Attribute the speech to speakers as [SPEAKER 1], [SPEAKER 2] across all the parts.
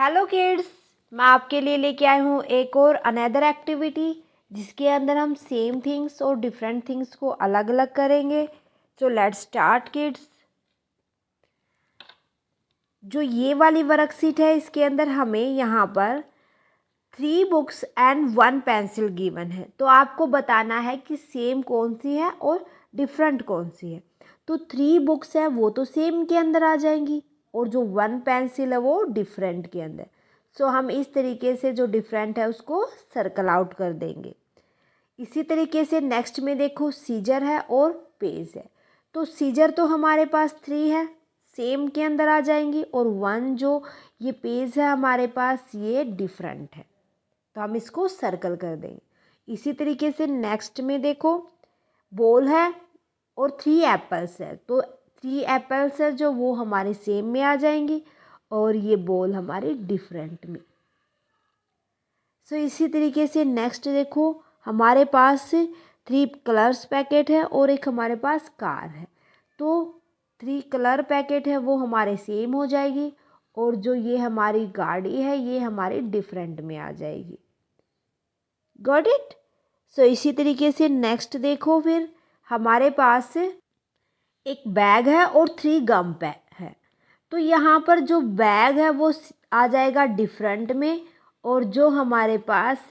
[SPEAKER 1] Hello kids, मैं आपके लिए लेके आई हूँ एक और अनदर एक्टिविटी जिसके अंदर हम सेम थिंग्स और डिफरेंट थिंग्स को अलग अलग करेंगे। So let's start kids. जो ये वाली वर्कशीट है इसके अंदर हमें यहाँ पर 3 बुक्स एंड 1 पेंसिल गिवन है। तो आपको बताना है कि सेम कौन सी है और डिफरेंट कौन सी है। तो 3 बुक्स है वो तो सेम के अंदर आ जाएंगी और जो 1 पेंसिल है वो डिफरेंट के अंदर। सो हम इस तरीके से जो डिफरेंट है उसको सर्कल आउट कर देंगे। इसी तरीके से नेक्स्ट में देखो सीजर है और पेज है। तो सीजर तो हमारे पास 3 है, सेम के अंदर आ जाएंगी, और 1 जो ये पेज है हमारे पास ये डिफरेंट है, तो हम इसको सर्कल कर देंगे। इसी तरीके से नेक्स्ट में देखो बॉल है और 3 एप्पल्स है। तो 3 एप्पल्स है जो वो हमारे सेम में आ जाएंगी और ये बॉल हमारे डिफरेंट में। सो इसी तरीके से नेक्स्ट देखो हमारे पास 3 कलर्स पैकेट है और एक हमारे पास कार है। तो 3 कलर पैकेट है वो हमारे सेम हो जाएगी और जो ये हमारी गाड़ी है ये हमारे डिफरेंट में आ जाएगी। Got it. सो इसी तरीके से नेक्स्ट देखो फिर हमारे पास एक बैग है और 3 गम है। तो यहाँ पर जो बैग है वो आ जाएगा डिफरेंट में, और जो हमारे पास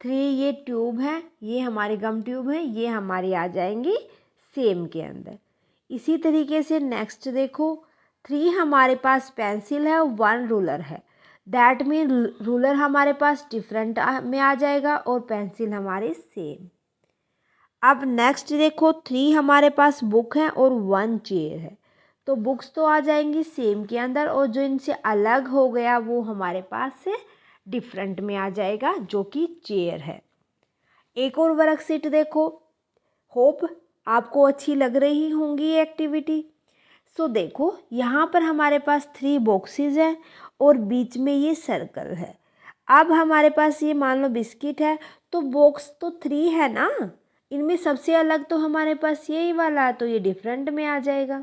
[SPEAKER 1] 3 ये ट्यूब है ये हमारी गम ट्यूब है ये हमारी आ जाएंगी सेम के अंदर। इसी तरीके से नेक्स्ट देखो 3 हमारे पास पेंसिल है 1 रूलर है। दैट मीन रूलर हमारे पास डिफरेंट में आ जाएगा और पेंसिल हमारे सेम। अब नेक्स्ट देखो 3 हमारे पास बुक है और 1 चेयर है। तो बुक्स तो आ जाएंगी सेम के अंदर और जो इनसे अलग हो गया वो हमारे पास से डिफरेंट में आ जाएगा जो कि चेयर है। एक और वर्कशीट देखो, होप आपको अच्छी लग रही होंगी ये एक्टिविटी। सो देखो यहाँ पर हमारे पास 3 बॉक्सेस हैं और बीच में ये सर्कल है। अब हमारे पास ये मान लो बिस्किट है, तो बॉक्स तो 3 है ना, इनमें सबसे अलग तो हमारे पास यही वाला है, तो ये डिफरेंट में आ जाएगा।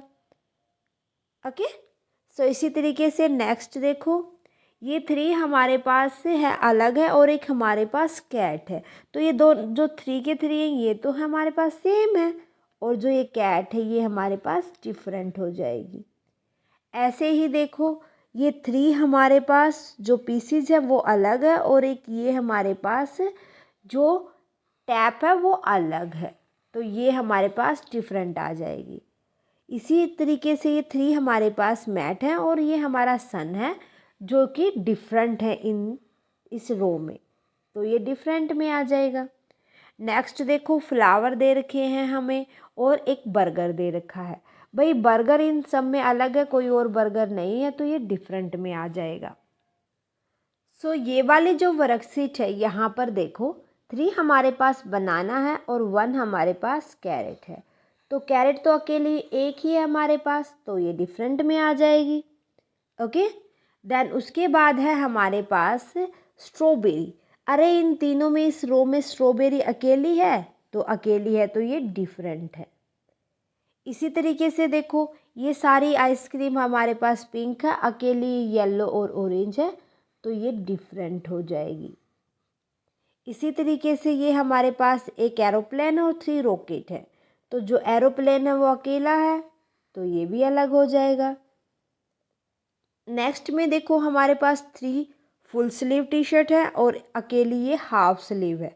[SPEAKER 1] ओके। सो इसी तरीके से नेक्स्ट देखो ये 3 हमारे पास से है अलग है और एक हमारे पास कैट है। तो ये दो जो 3 के 3 हैं ये तो हमारे पास सेम है और जो ये कैट है ये हमारे पास डिफरेंट हो जाएगी। ऐसे ही देखो ये 3 हमारे पास जो पीसीज है वो अलग है और एक ये हमारे पास जो टैप है वो अलग है, तो ये हमारे पास डिफरेंट आ जाएगी। इसी तरीके से ये 3 हमारे पास मैट है और ये हमारा सन है जो कि डिफरेंट है इस रो में, तो ये डिफरेंट में आ जाएगा। नेक्स्ट देखो फ्लावर दे रखे हैं हमें और एक बर्गर दे रखा है। भाई बर्गर इन सब में अलग है, कोई और बर्गर नहीं है, तो ये डिफरेंट में आ जाएगा। सो ये वाली जो वर्कशीट है यहाँ पर देखो 3 हमारे पास बनाना है और 1 हमारे पास कैरेट है। तो कैरेट तो अकेली एक ही है हमारे पास, तो ये डिफरेंट में आ जाएगी। ओके। देन उसके बाद है हमारे पास स्ट्रॉबेरी। अरे इन तीनों में इस रो में स्ट्रॉबेरी अकेली है, तो अकेली है तो ये डिफरेंट है। इसी तरीके से देखो ये सारी आइसक्रीम हमारे पास पिंक है, अकेली येलो और ऑरेंज है, तो ये डिफरेंट हो जाएगी। इसी तरीके से ये हमारे पास एक एरोप्लेन और 3 रॉकेट है। तो जो एरोप्लेन है वो अकेला है, तो ये भी अलग हो जाएगा। नेक्स्ट में देखो हमारे पास 3 फुल स्लीव टी शर्ट है और अकेली ये हाफ स्लीव है,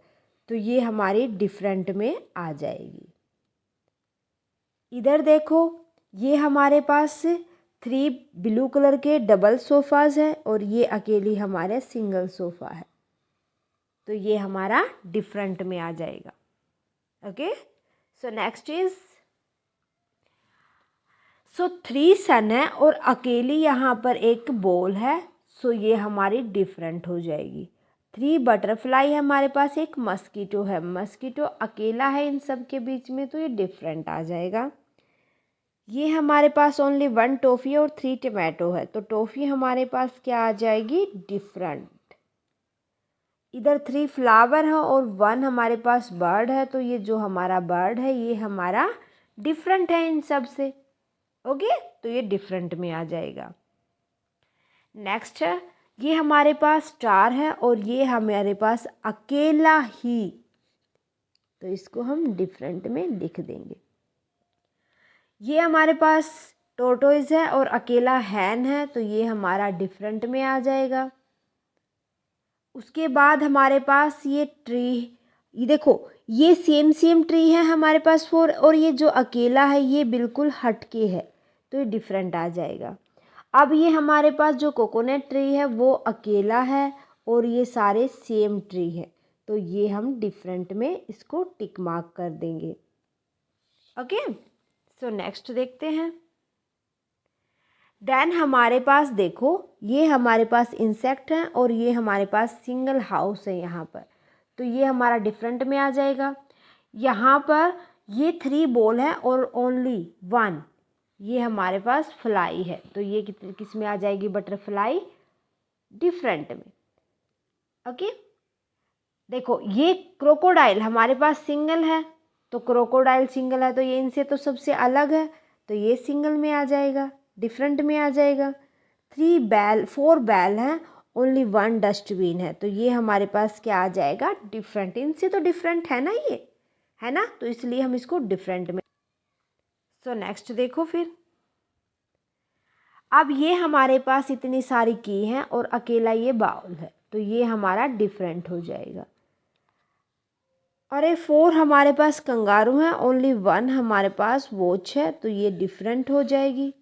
[SPEAKER 1] तो ये हमारी डिफरेंट में आ जाएगी। इधर देखो ये हमारे पास 3 ब्लू कलर के डबल सोफ़ाज है और ये अकेली हमारे सिंगल सोफ़ा है, तो ये हमारा डिफरेंट में आ जाएगा। ओके। सो नेक्स्ट इज 3 सन है और अकेली यहाँ पर एक बॉल है, सो ये हमारी डिफरेंट हो जाएगी। 3 बटरफ्लाई है हमारे पास, एक मस्कीटो है, मस्कीटो अकेला है इन सब के बीच में, तो ये डिफरेंट आ जाएगा। ये हमारे पास ओनली 1 टॉफ़ी और 3 टमाटो है, तो टॉफ़ी हमारे पास क्या आ जाएगी, डिफरेंट। इधर 3 फ्लावर है और 1 हमारे पास बर्ड है, तो ये जो हमारा बर्ड है ये हमारा डिफरेंट है इन सब से। ओके, तो ये डिफरेंट में आ जाएगा। नेक्स्ट है ये हमारे पास स्टार है और ये हमारे पास अकेला ही, तो इसको हम डिफरेंट में लिख देंगे। ये हमारे पास टोर्टोइज है और अकेला हैन है, तो ये हमारा डिफरेंट में आ जाएगा। उसके बाद हमारे पास ये ट्री, ये देखो ये सेम ट्री है हमारे पास 4, और ये जो अकेला है ये बिल्कुल हटके है, तो ये डिफरेंट आ जाएगा। अब ये हमारे पास जो कोकोनट ट्री है वो अकेला है और ये सारे सेम ट्री है, तो ये हम डिफरेंट में इसको टिक मार्क कर देंगे। ओके, सो नेक्स्ट देखते हैं। देन हमारे पास देखो ये हमारे पास इंसेक्ट है और ये हमारे पास सिंगल हाउस है यहाँ पर, तो ये हमारा डिफरेंट में आ जाएगा। यहाँ पर ये 3 बॉल है और ओनली 1, ये हमारे पास फ्लाई है, तो ये किस में आ जाएगी, बटरफ्लाई, डिफरेंट में। ओके, देखो ये क्रोकोडाइल हमारे पास सिंगल है, तो क्रोकोडाइल सिंगल है तो ये इनसे तो सबसे अलग है, तो ये सिंगल में आ जाएगा, डिफरेंट में आ जाएगा। 4 बैल हैं, ओनली 1 डस्टबिन है, तो ये हमारे पास क्या आ जाएगा, डिफरेंट। इनसे तो डिफरेंट है ना, ये है ना, तो इसलिए हम इसको डिफरेंट में। सो नेक्स्ट देखो फिर। अब ये हमारे पास इतनी सारी की हैं और अकेला ये बाउल है, तो ये हमारा डिफरेंट हो जाएगा। अरे 4 हमारे पास कंगारू हैं, ओनली 1 हमारे पास वॉच है, तो ये डिफरेंट हो जाएगी।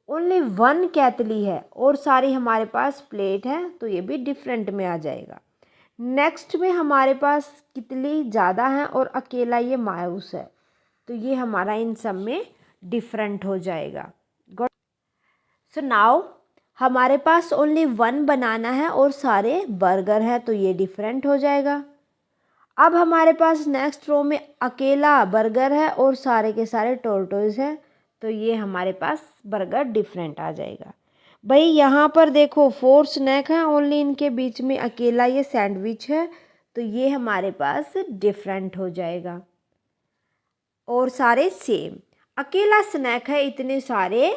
[SPEAKER 1] ओनली 1 कैतली है और सारी हमारे पास प्लेट है, तो ये भी डिफरेंट में आ जाएगा। नेक्स्ट में हमारे पास कितली ज़्यादा है और अकेला ये मायूस है, तो ये हमारा इन सब में डिफरेंट हो जाएगा। गॉट। सो नाउ हमारे पास ओनली 1 बनाना है और सारे बर्गर है, तो ये डिफरेंट हो जाएगा। अब हमारे पास नेक्स्ट रो में अकेला बर्गर है और सारे के सारे टोर्टोइज है, तो ये हमारे पास बर्गर डिफरेंट आ जाएगा। भाई यहाँ पर देखो 4 स्नैक हैं, ओनली इनके बीच में अकेला ये सैंडविच है, तो ये हमारे पास डिफरेंट हो जाएगा। और सारे सेम, अकेला स्नैक है इतने सारे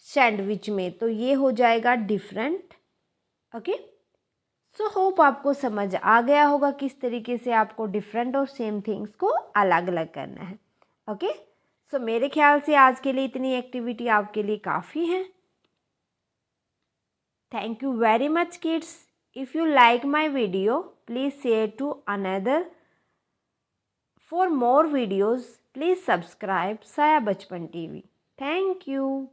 [SPEAKER 1] सैंडविच में, तो ये हो जाएगा डिफरेंट। ओके, सो होप आपको समझ आ गया होगा किस तरीके से आपको डिफरेंट और सेम थिंग्स को अलग अलग करना है। ओके, सो मेरे ख्याल से आज के लिए इतनी एक्टिविटी आपके लिए काफ़ी है। Thank you very much kids. If you like my video please share to another. For more videos please subscribe Saya Bachpan TV. Thank you.